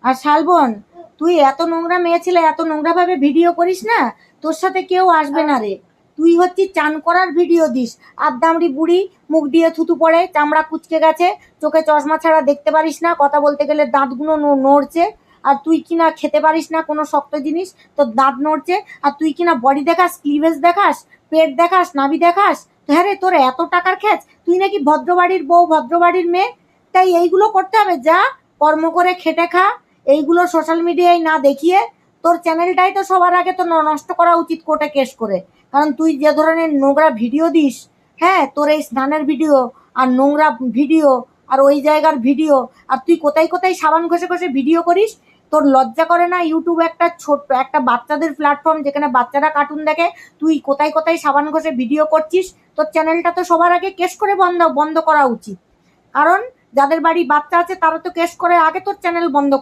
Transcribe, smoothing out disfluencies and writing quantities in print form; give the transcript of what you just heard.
আর শালবন, তুই এত নোংরা মেয়ে ছেলে, এত নোংরা ভাবে ভিডিও করিস না, তোর সাথে কেউ আসবে না রে। তুই হচ্ছিস চান করার ভিডিও দিস, আদ্দামড়ি বুড়ি, মুখ দিয়ে থুতু পড়ে, চামড়া কুচকে গেছে, চোখে চশমা ছাড়া দেখতে পারিস না, কথা বলতে গেলে দাঁতগুলো নড়ছে। আর তুই কিনা খেতে পারিস না কোনো শক্ত জিনিস, তোর দাঁত নড়ছে। আর তুই কিনা বডি দেখাস, ক্লিভেজ দেখাস, পেট দেখাস, নাভি দেখাস। হ্যাঁ রে, তোর এত টাকার খ্যাচ, তুই নাকি ভদ্রবাড়ির বউ, ভদ্রবাড়ির মেয়ে। তাই এইগুলো করতে হবে, যা কর্ম করে খেটে খা। এইগুলো সোশ্যাল মিডিয়ায় না দেখিয়ে তোর চ্যানেলটাই তো সবার আগে তো নষ্ট করা উচিত কোর্টে কেস করে। কারণ তুই যে ধরনের নোংরা ভিডিও দিস, হ্যাঁ, তোর এই স্নানের ভিডিও আর নোংরা ভিডিও আর ওই জায়গার ভিডিও, আর তুই কোথায় কোথায় সাবান ঘষে ঘষে ভিডিও করিস, তোর লজ্জা করে না? ইউটিউব একটা ছোট্ট একটা বাচ্চাদের প্ল্যাটফর্ম, যেখানে বাচ্চারা কার্টুন দেখে, তুই কোথায় কোথায় সাবান ঘষে ভিডিও করছিস। তোর চ্যানেলটা তো সবার আগে কেস করে বন্ধ বন্ধ করা উচিত। কারণ যাদের বাড়ি বাচ্চা আছে তারা তো কেস করে আগে তোর চ্যানেল বন্ধ করে।